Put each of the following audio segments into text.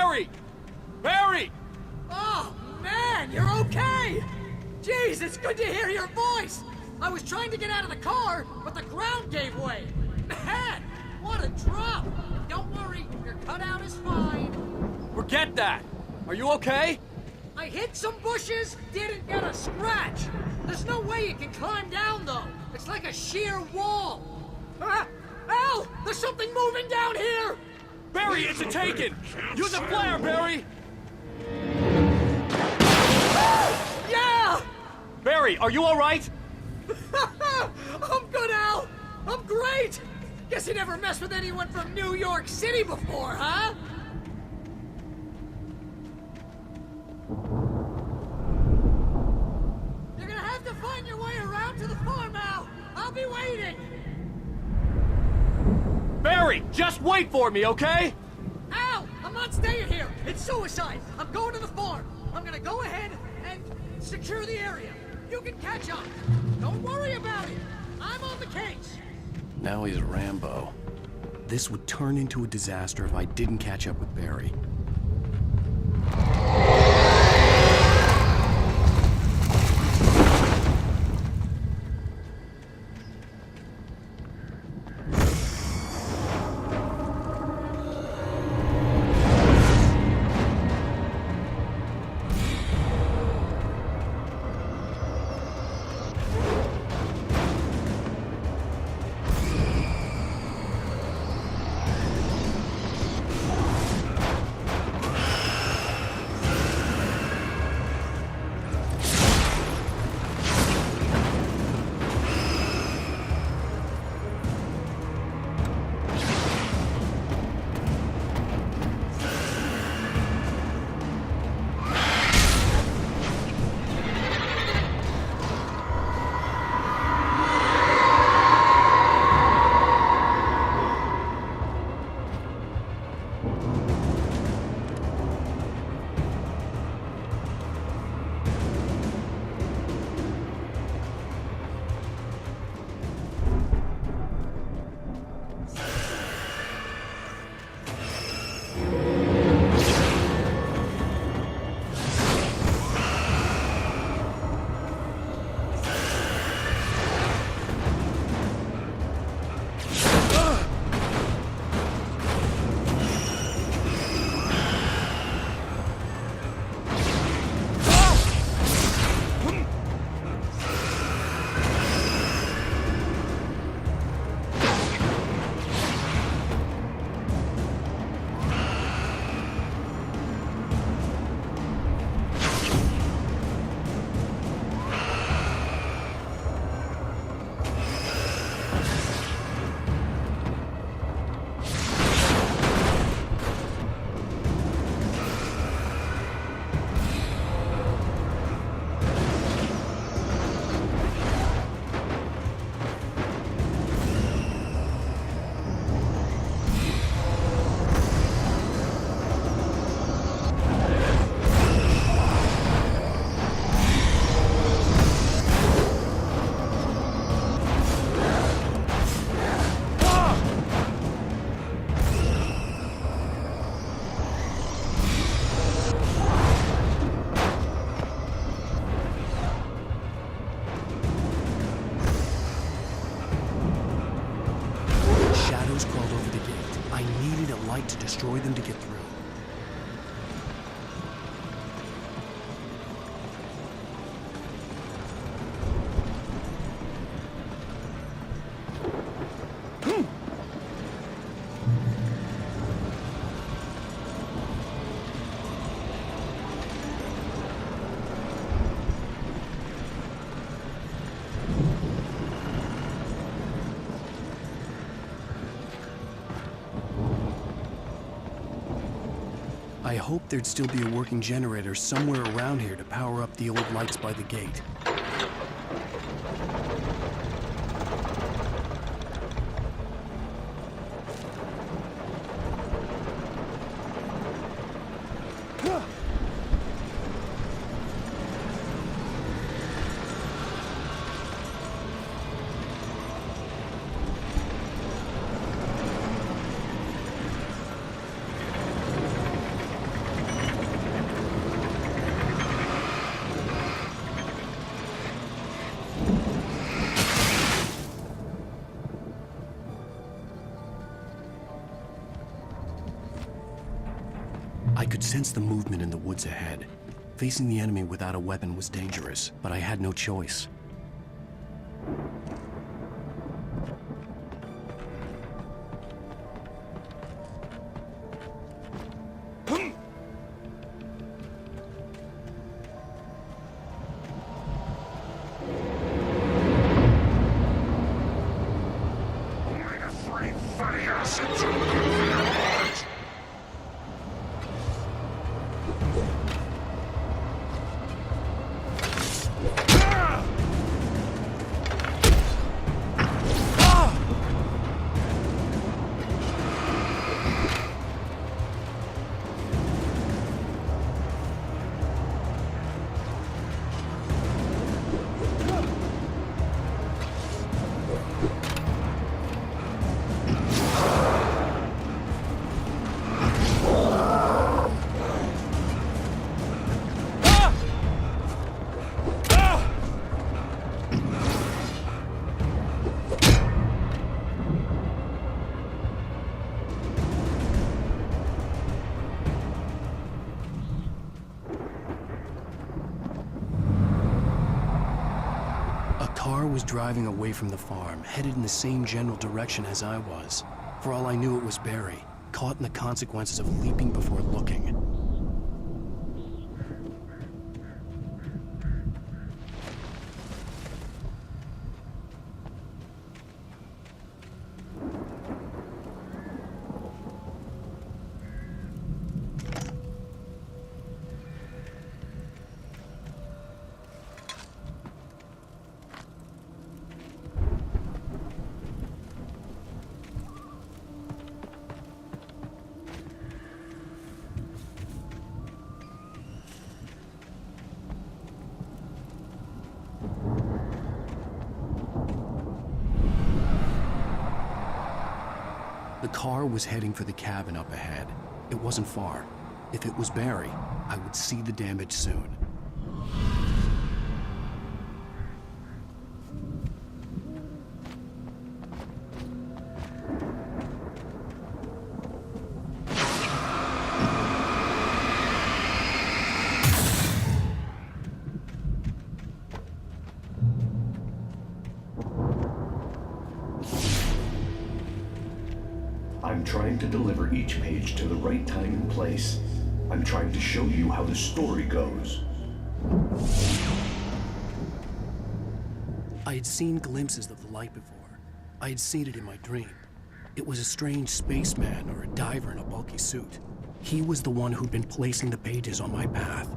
Barry! Barry! Oh, man, you're okay! Jeez, it's good to hear your voice! I was trying to get out of the car, but the ground gave way. Man, what a drop! Don't worry, your cutout is fine. Forget that! Are you okay? I hit some bushes, didn't get a scratch. There's no way you can climb down, though. It's like a sheer wall. Al! There's something moving down here! Barry, it's a taken! Use a flare, Barry! Yeah! Barry, are you alright? I'm good, Al! I'm great! Guess you never messed with anyone from New York City before, huh? You're gonna have to find your way around to the farm, Al! I'll be waiting! Barry, just wait for me, okay? Al! I'm not staying here! It's suicide! I'm going to the farm! I'm gonna go ahead and secure the area. You can catch up. Don't worry about it. I'm on the case. Now he's Rambo. This would turn into a disaster if I didn't catch up with Barry. To destroy them to get through. I hoped there'd still be a working generator somewhere around here to power up the old lights by the gate. could sense the movement in the woods ahead. Facing the enemy without a weapon was dangerous, but I had no choice. Was driving away from the farm, headed in the same general direction as I was. For all I knew, it was Barry, caught in the consequences of leaping before looking. The car was heading for the cabin up ahead. It wasn't far. If it was Barry, I would see the damage soon. I'm trying to deliver each page to the right time and place. I'm trying to show you how the story goes. I had seen glimpses of the light before. I had seen it in my dream. It was a strange spaceman or a diver in a bulky suit. He was the one who'd been placing the pages on my path.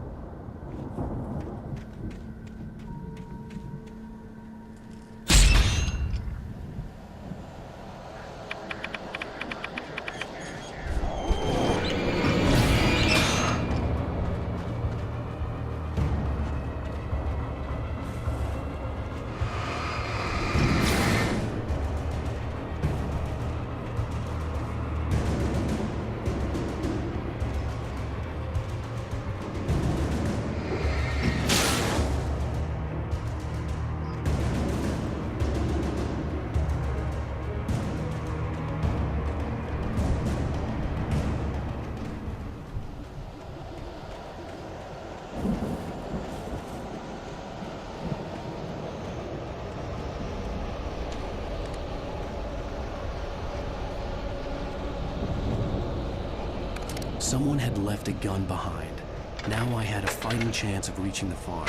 Someone had left a gun behind. Now I had a fighting chance of reaching the farm.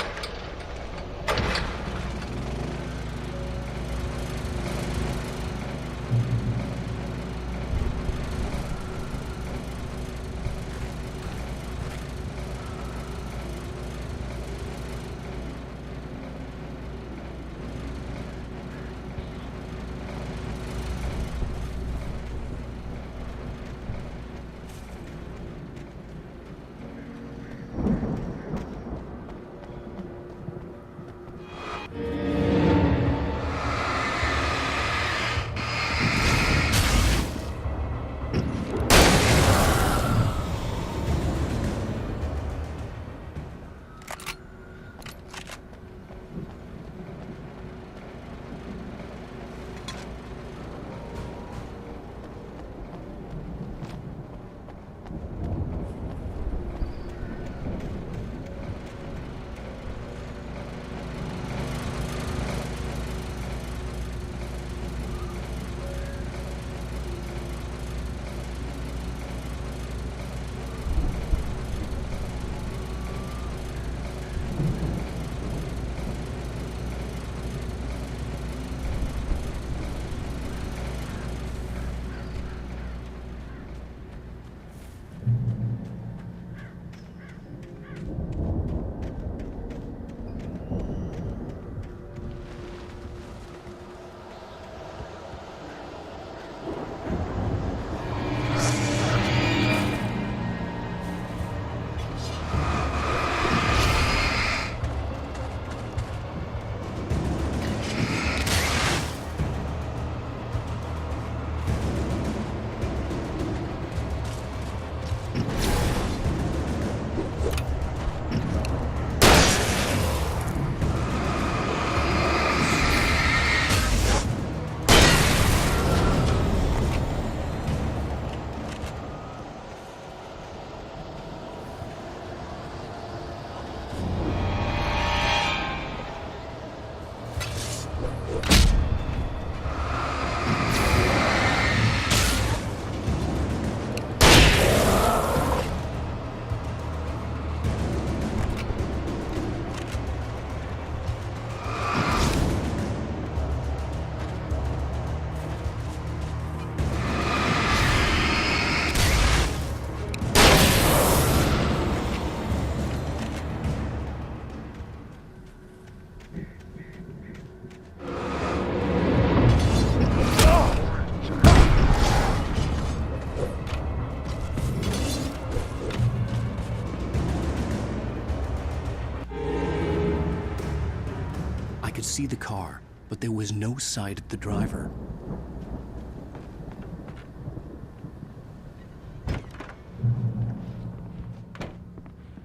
see the car, but there was no sight of the driver.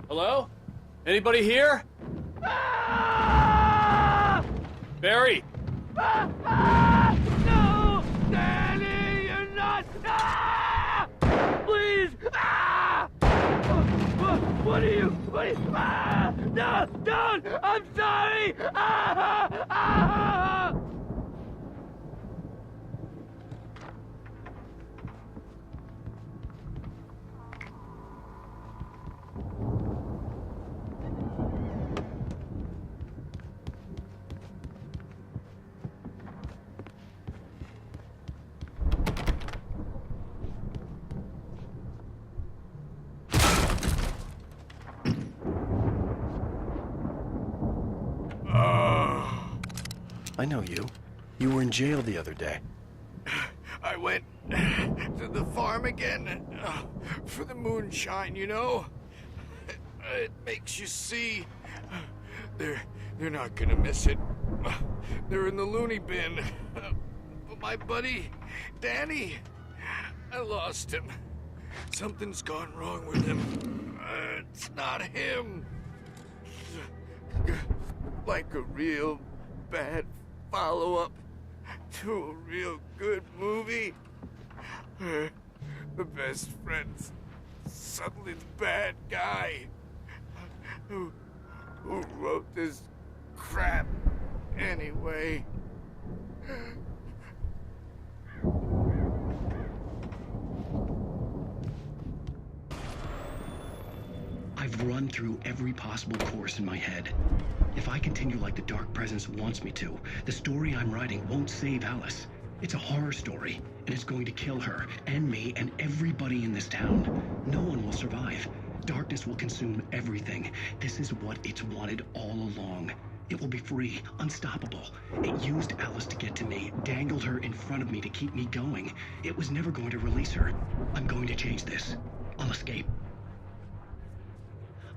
Hello? Anybody here? Barry! No! Danny, you're not! Please! What are you? No! Don't! I'm sorry! I know you. You were in jail the other day. I went to the farm again for the moonshine, you know? It makes you see. They're not gonna miss it. They're in the loony bin. But my buddy, Danny, I lost him. Something's gone wrong with him. It's not him. Like a real bad follow-up to a real good movie. The best friend's suddenly the bad guy. Who wrote this crap anyway? I've run through every possible course in my head. If I continue like the Dark Presence wants me to, the story I'm writing won't save Alice. It's a horror story, and it's going to kill her, and me, and everybody in this town. No one will survive. Darkness will consume everything. This is what it's wanted all along. It will be free, unstoppable. It used Alice to get to me, dangled her in front of me to keep me going. It was never going to release her. I'm going to change this. I'll escape.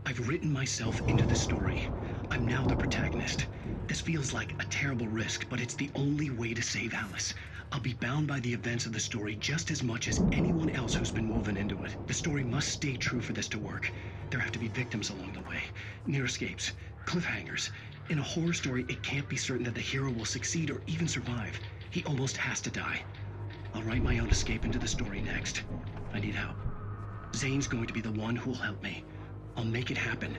I've written myself into the story. I'm now the protagonist. This feels like a terrible risk, but it's the only way to save Alice. I'll be bound by the events of the story just as much as anyone else who's been woven into it. The story must stay true for this to work. There have to be victims along the way, near escapes, cliffhangers. In a horror story, it can't be certain that the hero will succeed or even survive. He almost has to die. I'll write my own escape into the story next. I need help. Zane's going to be the one who'll help me. I'll make it happen.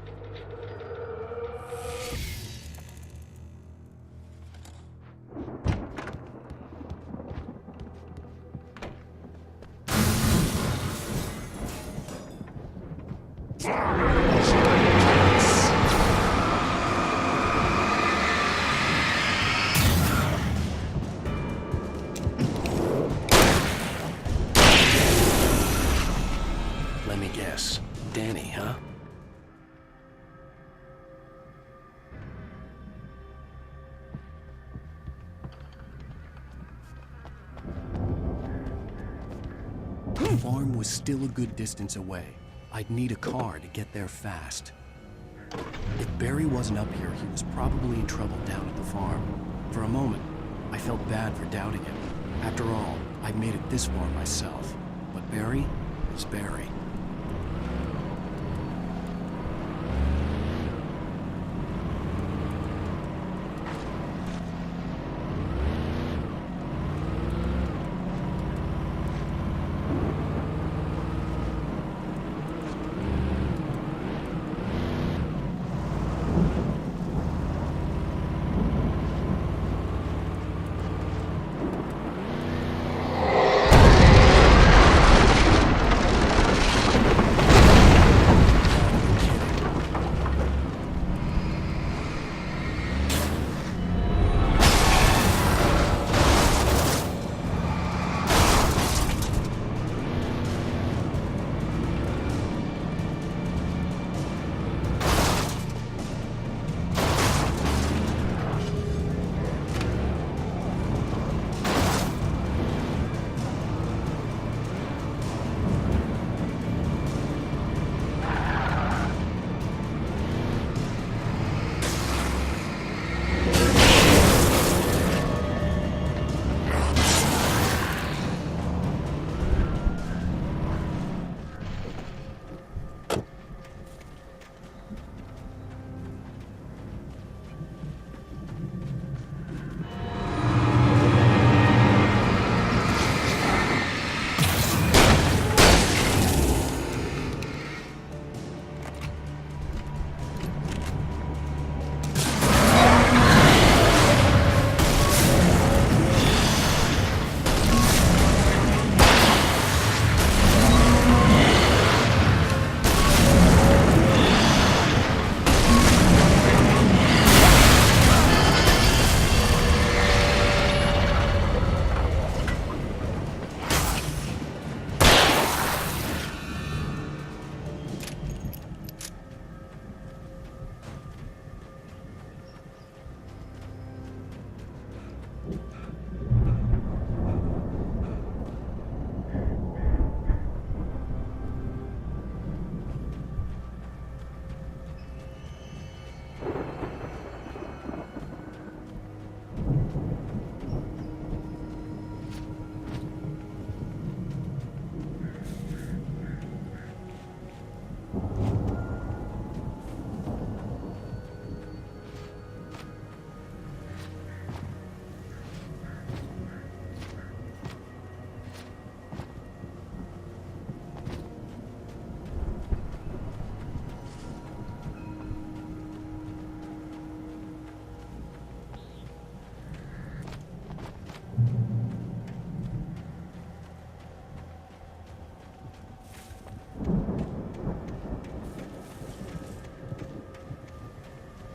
Let me guess. Danny, huh? The farm was still a good distance away. I'd need a car to get there fast. If Barry wasn't up here, he was probably in trouble down at the farm. For a moment, I felt bad for doubting him. After all, I'd made it this far myself. But Barry is Barry.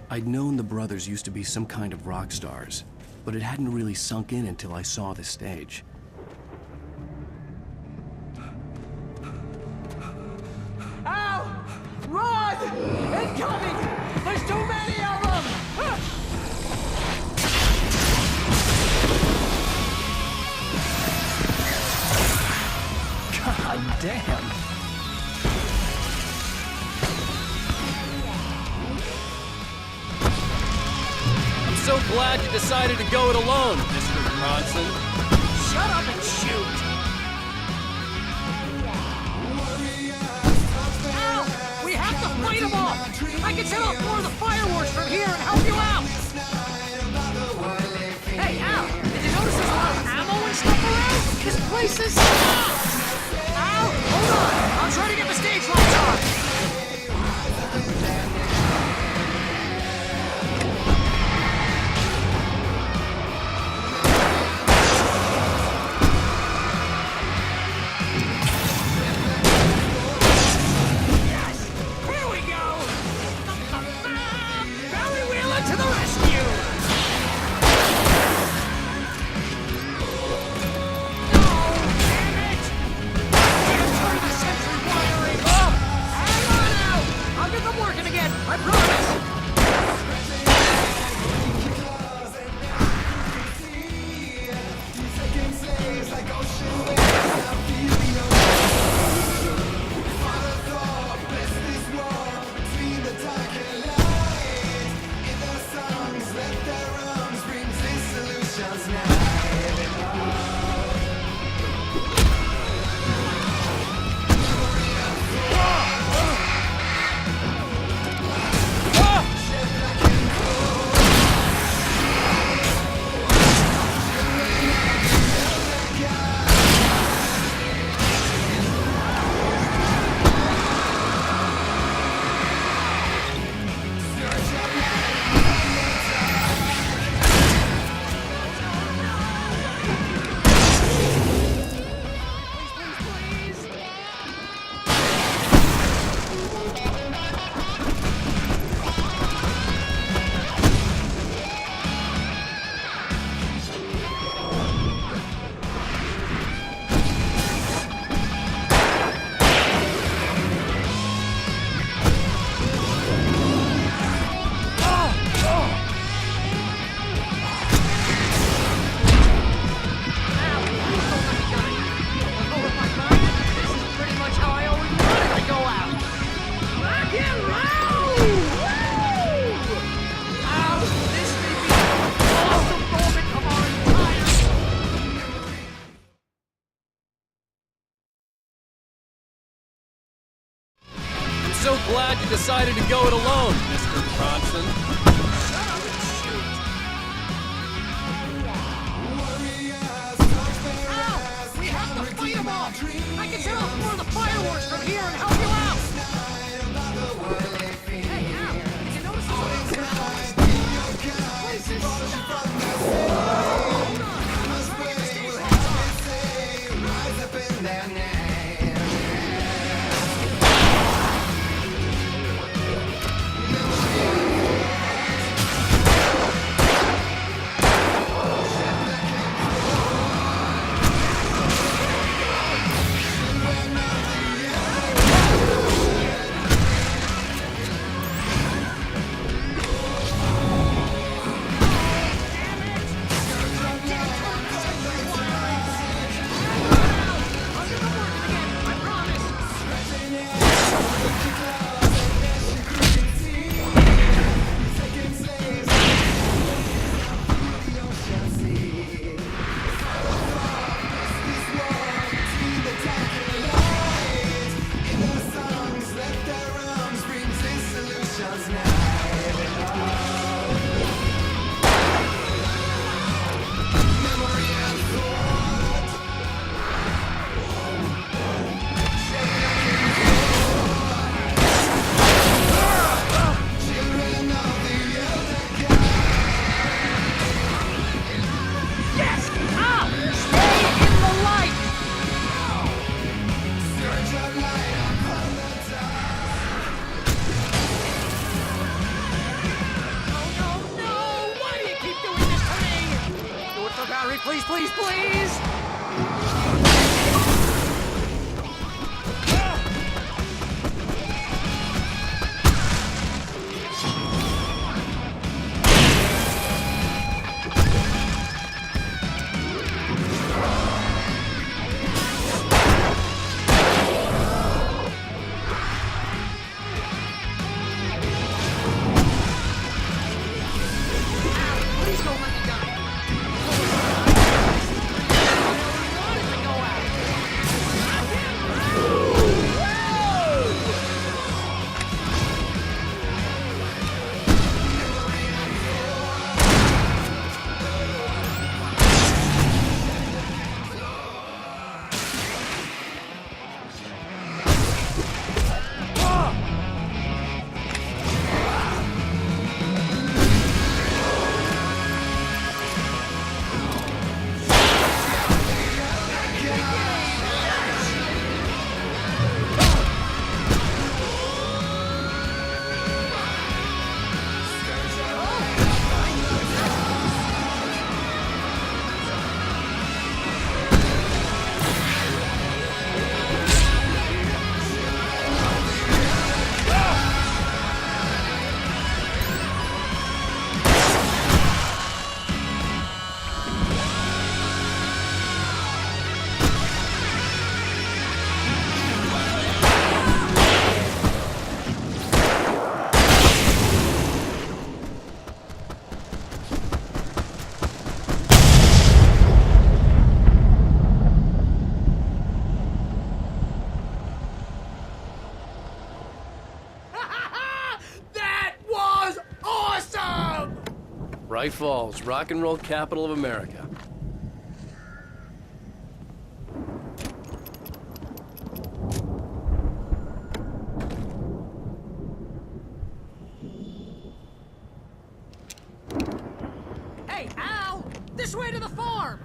I'd known the brothers used to be some kind of rock stars, but it hadn't really sunk in until I saw the stage. Ow! Run! Incoming! There's too many of them! God damn! I'm so glad you decided to go it alone, Mr. Bronson. Shut up and shoot! Ow! We have to fight them off! I can set off more of the fireworks from here and help you out! Hey, Al! Did you notice there's a lot of ammo and stuff around? This place is... Al! Hold on! I'll try to get the stage lights on! So glad you decided to go it alone, Mr. Bronson. Ow! We have to fight them off! I can set off more of the fireworks from here and help you out! Hey, Al! Did you notice this place is shot? Hold on! I'm trying to get the stage lights on! Please don't let me die. Wanted to go out. That was awesome! Bright Falls, rock and roll capital of America. Hey, Al! This way to the farm!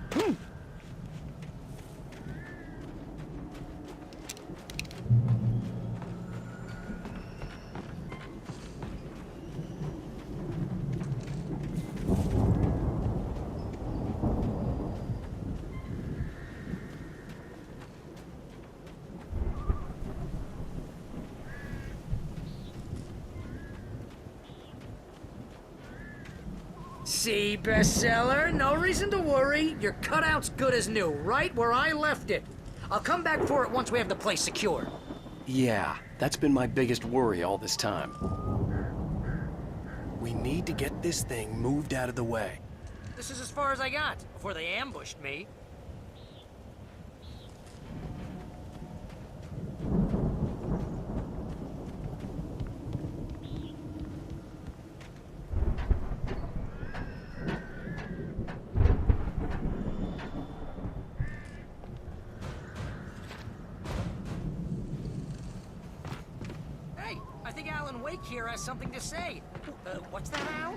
See, bestseller? No reason to worry. Your cutout's good as new, right where I left it. I'll come back for it once we have the place secure. Yeah, that's been my biggest worry all this time. We need to get this thing moved out of the way. This is as far as I got before they ambushed me. Hey, I think Alan Wake here has something to say. What's that, Al?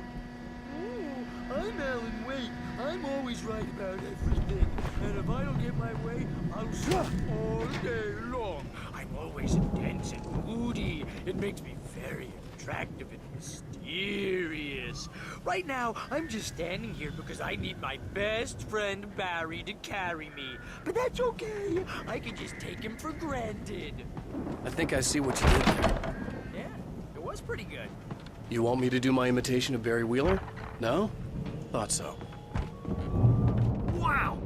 I'm Alan Wake. I'm always right about everything. And if I don't get my way, I'll suffer all day long. I'm always intense and moody. It makes me very attractive and mysterious. Right now, I'm just standing here because I need my best friend Barry to carry me. But that's okay. I can just take him for granted. I think I see what you did there. Yeah, it was pretty good. You want me to do my imitation of Barry Wheeler? No? Thought so. Wow!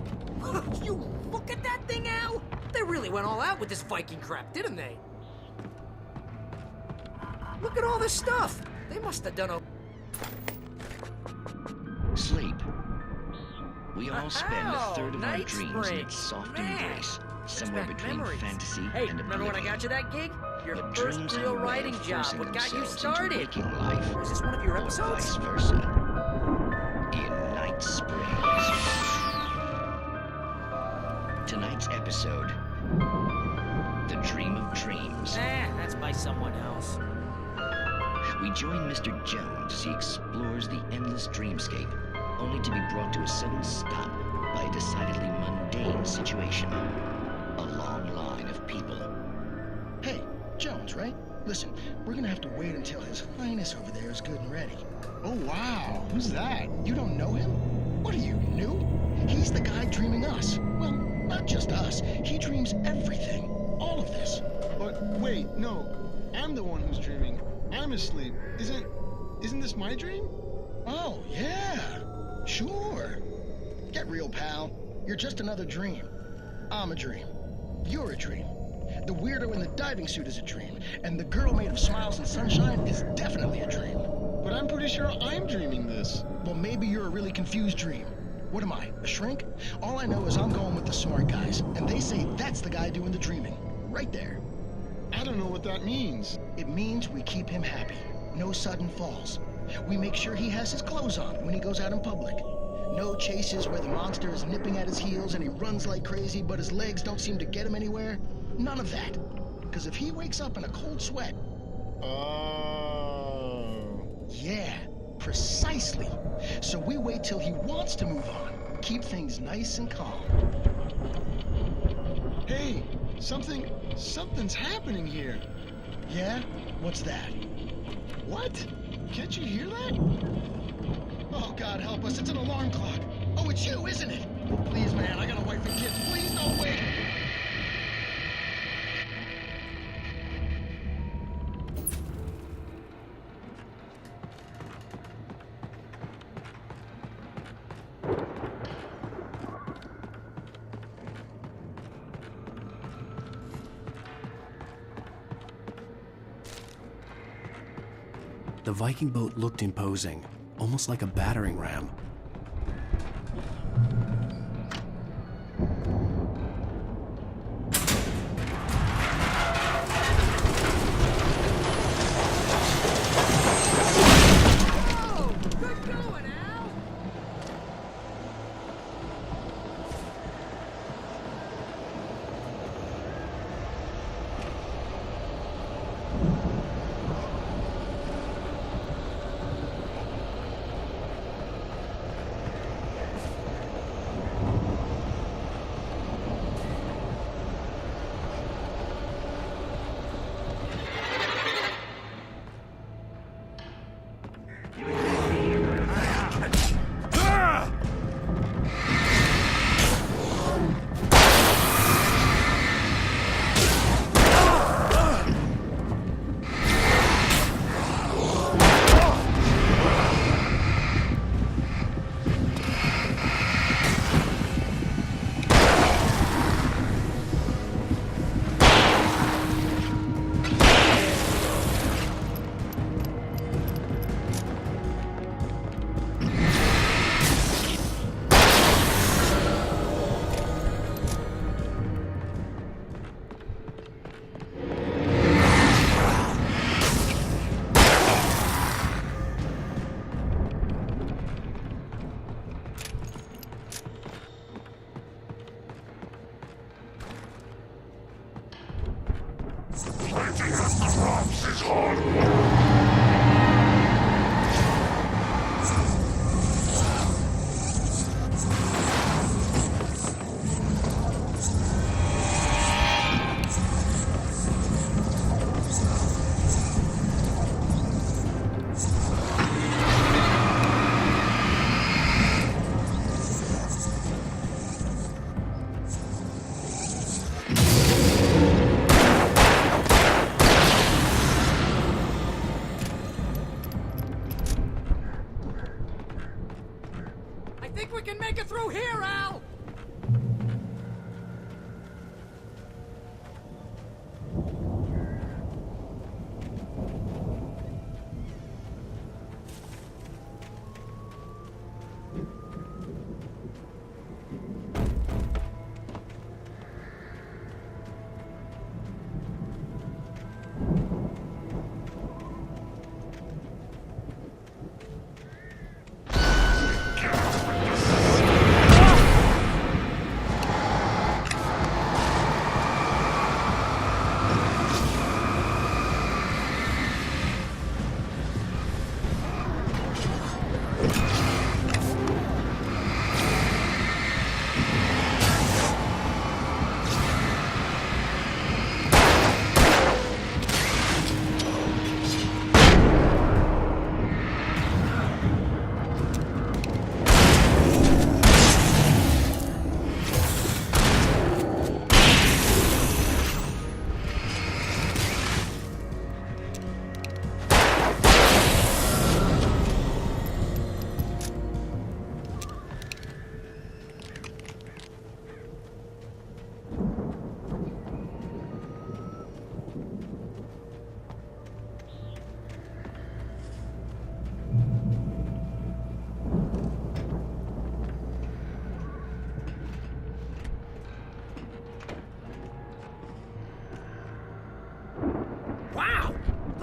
You look at that thing, Al! They really went all out with this Viking crap, didn't they? Look at all this stuff! They must have done a... Sleep. We all spend a Ow, third of our Night dreams in Spring. its soft Man, embrace, somewhere back between memories. fantasy Hey, and remember when I oblivion. got you that gig? Your But first dreams have real a way writing of job. forcing What got you themselves into started? waking life, Was this one of your or episodes? vice versa. In Night Springs. Tonight's episode, The Dream of Dreams. That's by someone else. We join Mr. Jones as he explores the endless dreamscape, only to be brought to a sudden stop by a decidedly mundane situation. A long line of people. Hey, Jones, right? Listen, we're gonna have to wait until His Highness over there is good and ready. Oh, wow. Who's that? You don't know him? What are you, new? He's the guy dreaming us. Well, not just us. He dreams everything. All of this. But wait, no. I'm the one who's dreaming. I'm asleep. Isn't this my dream? Oh, yeah. Sure. Get real, pal. You're just another dream. I'm a dream. You're a dream. The weirdo in the diving suit is a dream. And the girl made of smiles and sunshine is definitely a dream. But I'm pretty sure I'm dreaming this. Well, maybe you're a really confused dream. What am I, a shrink? All I know is I'm going with the smart guys, and they say that's the guy doing the dreaming. Right there. I don't know what that means. It means we keep him happy. No sudden falls. We make sure he has his clothes on when he goes out in public. No chases where the monster is nipping at his heels and he runs like crazy, but his legs don't seem to get him anywhere. None of that. Because if he wakes up in a cold sweat... Oh. Yeah, precisely. So we wait till he wants to move on. Keep things nice and calm. Hey, something's happening here. Yeah? What's that? What? Can't you hear that? Oh, God help us, it's an alarm clock. Oh, it's you, isn't it? Please, man, I got a wife and kids. Please don't wait. The Viking boat looked imposing, almost like a battering ram. Oh, good going, Al.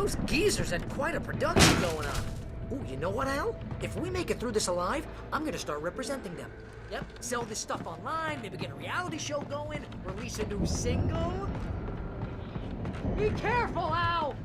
Those geezers had quite a production going on. Ooh, you know what, Al? If we make it through this alive, I'm gonna start representing them. Yep, sell this stuff online, maybe get a reality show going, release a new single. Be careful, Al!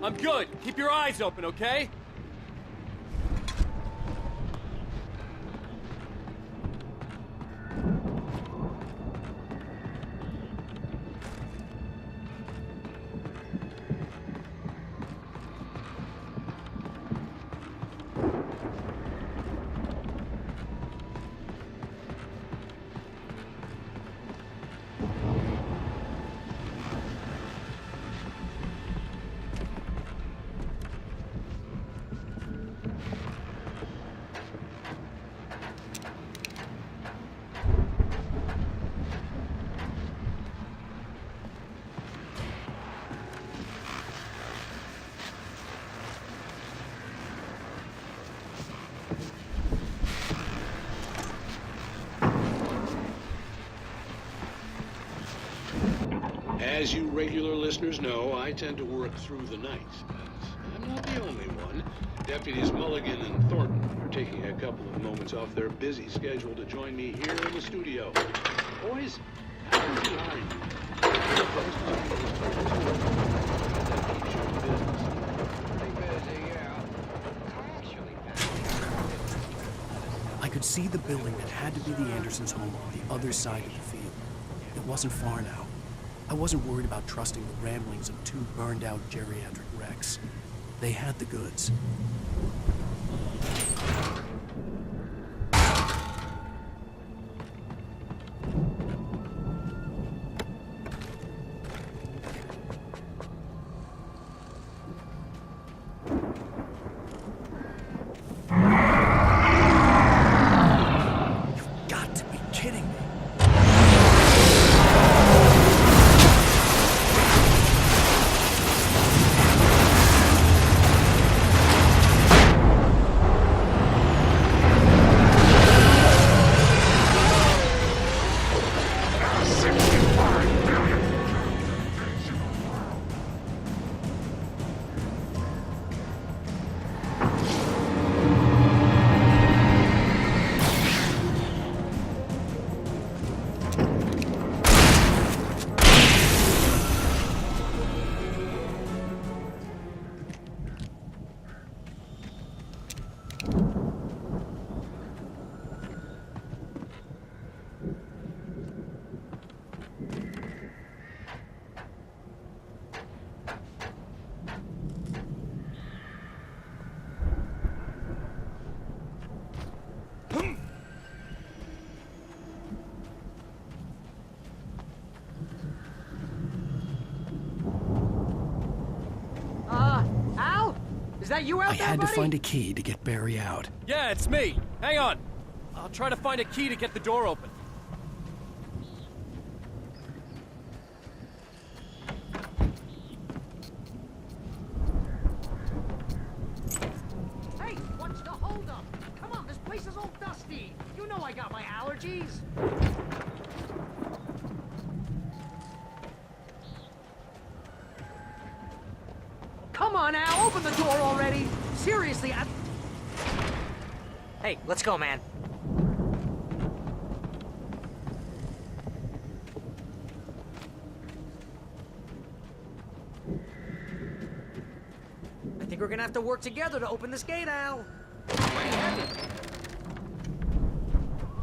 I'm good. Keep your eyes open, okay? As you regular listeners know, I tend to work through the night. I'm not the only one. Deputies Mulligan and Thornton are taking a couple of moments off their busy schedule to join me here in the studio. Boys, how busy are you? I could see the building that had to be the Andersons' home on the other side of the field. It wasn't far now. I wasn't worried about trusting the ramblings of two burned-out geriatric wrecks. They had the goods. You've got to be kidding me. Al? Is that you out I there, had to buddy? find a key to get Barry out. Yeah, it's me. Hang on. I'll try to find a key to get the door open. Hey, what's the holdup? Come on, this place is all dusty. You know I got my allergies. Come on, Al, open the door already. Seriously, Hey, let's go, man. I think we're gonna have to work together to open this gate, Al. Pretty heavy.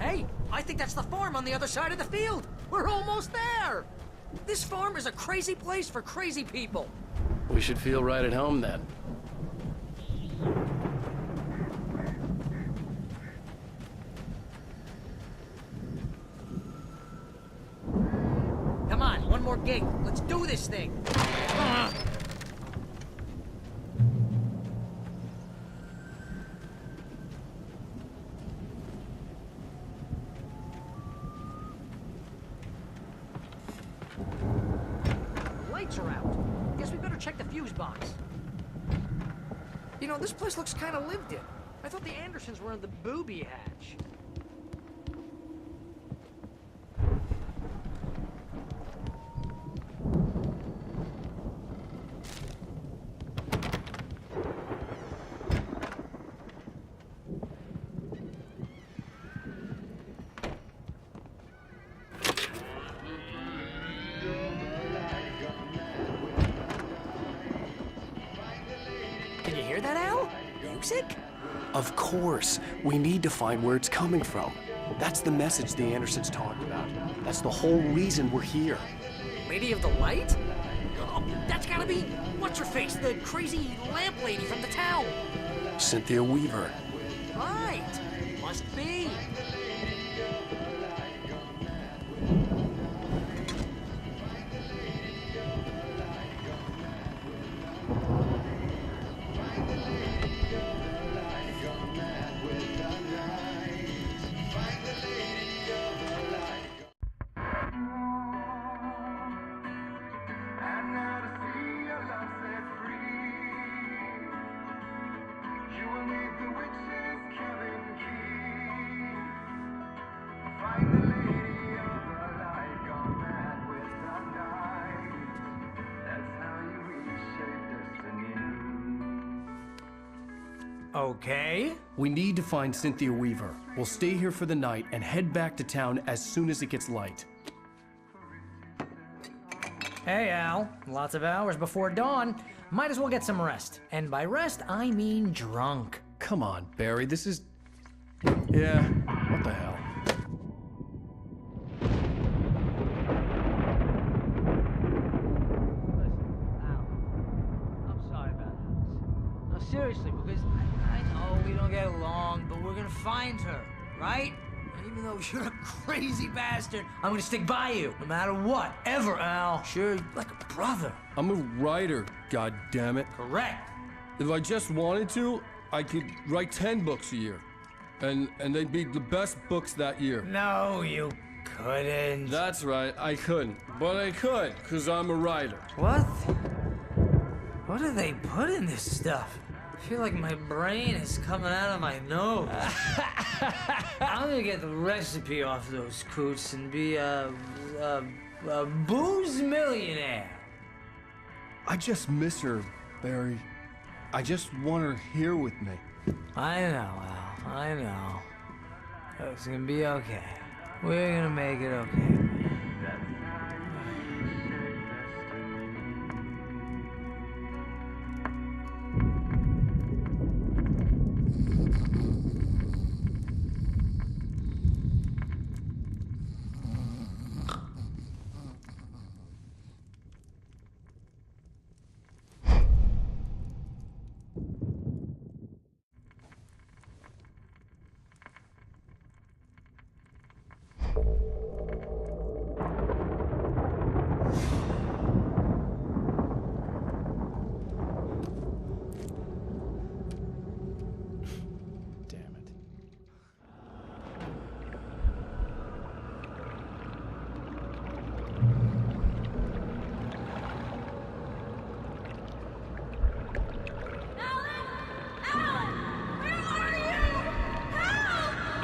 Hey, I think that's the farm on the other side of the field. We're almost there. This farm is a crazy place for crazy people. We should feel right at home then. Come on, one more gate. Let's do this thing. lights are out. Guess we better check the fuse box. You know, this place looks kind of lived in. I thought the Andersons were in the booby hatch. Can you hear that, Al? Music? Of course. We need to find where it's coming from. That's the message the Andersons talked about. That's the whole reason we're here. Lady of the Light? Oh, that's gotta be what's-her-face, the crazy lamp lady from the town. Cynthia Weaver. Right. Must be. Okay. We need to find Cynthia Weaver. We'll stay here for the night and head back to town as soon as it gets light. Hey, Al. Lots of hours before dawn. Might as well get some rest. And by rest, I mean drunk. Come on, Barry, this is... Yeah, what the hell? I'm sorry about this. No, seriously, because I know we don't get along, but we're gonna find her, right? And even though you're a crazy bastard, I'm gonna stick by you, no matter what, ever, Al. Sure, like a brother. I'm a writer, goddammit. Correct. If I just wanted to, I could write 10 books a year. And they'd be the best books that year. No, you couldn't. That's right, I couldn't. But I could, because I'm a writer. What? What do they put in this stuff? I feel like my brain is coming out of my nose. I'm gonna get the recipe off those coots and be a booze millionaire. I just miss her, Barry. I just want her here with me. I know, Al. I know. It's gonna be okay. We're gonna make it okay. Damn it.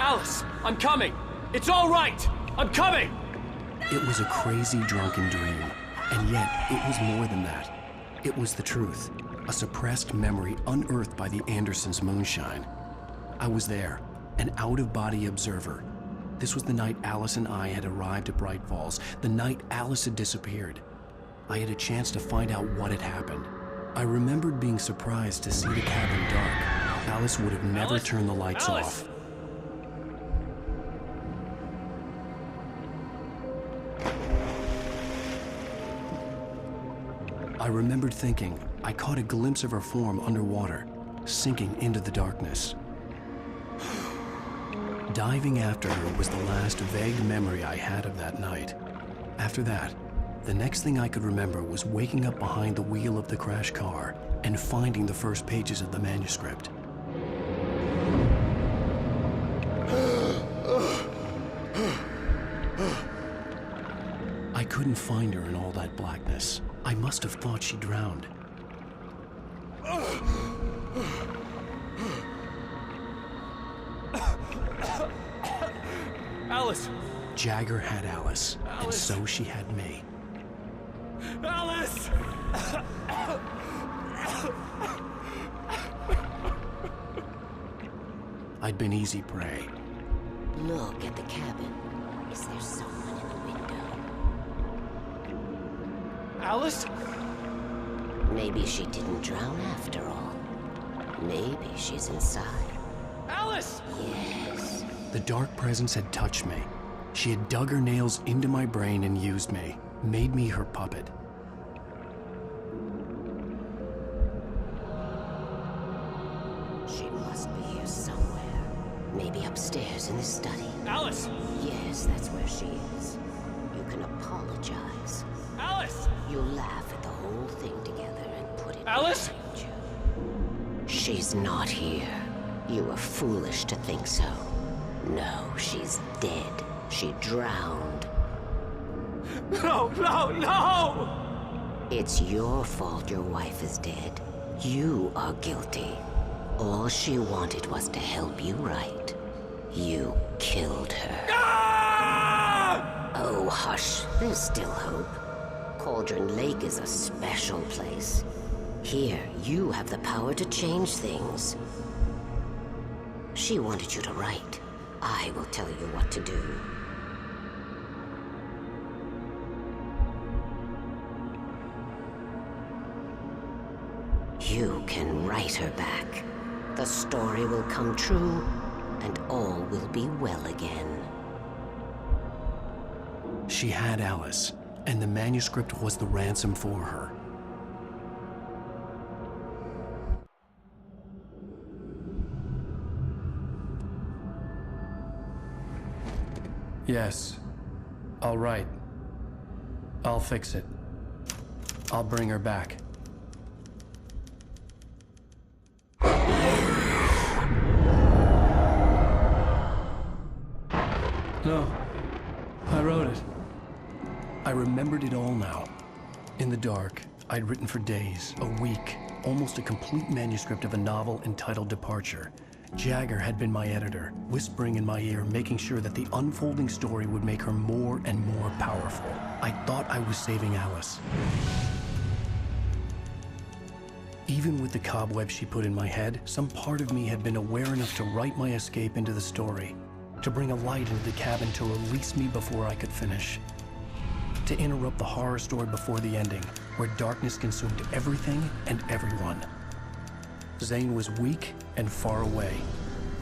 Alice, I'm coming! It's all right! I'm coming! It was a crazy, drunken dream, and yet it was more than that. It was the truth, a suppressed memory unearthed by the Andersons' moonshine. I was there, an out-of-body observer. This was the night Alice and I had arrived at Bright Falls, the night Alice had disappeared. I had a chance to find out what had happened. I remembered being surprised to see the cabin dark. Alice would have never Alice? turned the lights Alice? off. I remembered thinking I caught a glimpse of her form underwater, sinking into the darkness. Diving after her was the last vague memory I had of that night. After that, the next thing I could remember was waking up behind the wheel of the crashed car and finding the first pages of the manuscript. I couldn't find her in all that blackness. I must have thought she drowned. Alice! Jagger had Alice, and so she had me. Alice! I'd been easy prey. Look at the cabin. Is there someone in the window? Alice? Maybe she didn't drown after all. Maybe she's inside. Alice! Yes. The dark presence had touched me. She had dug her nails into my brain and used me, made me her puppet. She must be here somewhere. Maybe upstairs in the study. Alice! Yes, that's where she is. You can apologize. Alice! You'll laugh at the whole thing together and put it Alice? behind you. She's not here. You were foolish to think so. No, she's dead. She drowned. No, no, no! It's your fault your wife is dead. You are guilty. All she wanted was to help you right. You killed her. Ah! Oh, hush. There's still hope. Cauldron Lake is a special place. Here, you have the power to change things. She wanted you to write. I will tell you what to do. You can write her back. The story will come true, and all will be well again. She had Alice, and the manuscript was the ransom for her. Yes, I'll write. I'll fix it. I'll bring her back. No, I wrote it. I remembered it all now. In the dark, I'd written for days, a week, almost a complete manuscript of a novel entitled Departure. Jagger had been my editor, whispering in my ear, making sure that the unfolding story would make her more and more powerful. I thought I was saving Alice. Even with the cobwebs she put in my head, some part of me had been aware enough to write my escape into the story, to bring a light into the cabin to release me before I could finish, to interrupt the horror story before the ending, where darkness consumed everything and everyone. Zane was weak and far away,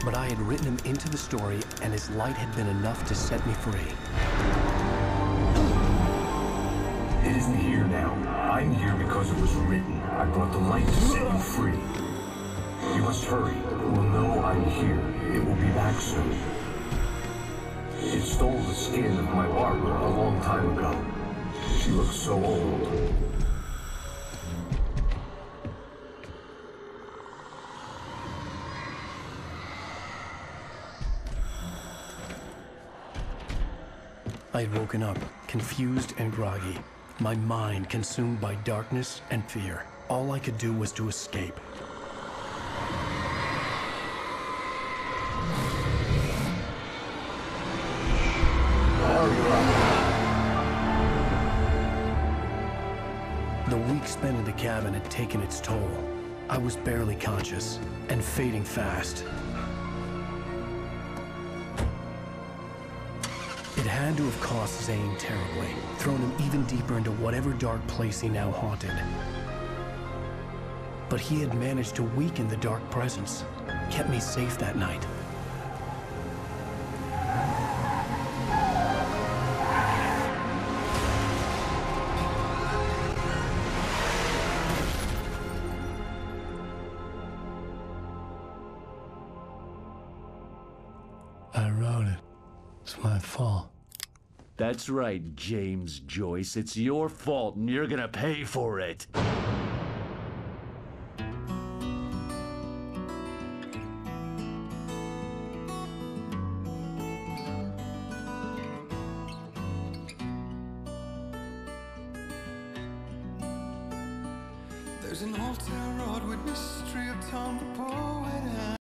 but I had written him into the story, and his light had been enough to set me free. It isn't here now. I'm here because it was written. I brought the light to set you free. You must hurry. It will know I'm here. It will be back soon. It stole the skin of my Barbara a long time ago. She looks so old. I had woken up, confused and groggy, my mind consumed by darkness and fear. All I could do was to escape. The week spent in the cabin had taken its toll. I was barely conscious and fading fast. It had to have cost Zane terribly, thrown him even deeper into whatever dark place he now haunted. But he had managed to weaken the dark presence, kept me safe that night. I wrote it. It's my fault. That's right, James Joyce. It's your fault, and you're gonna pay for it. There's an old town road with mystery of Tom the poet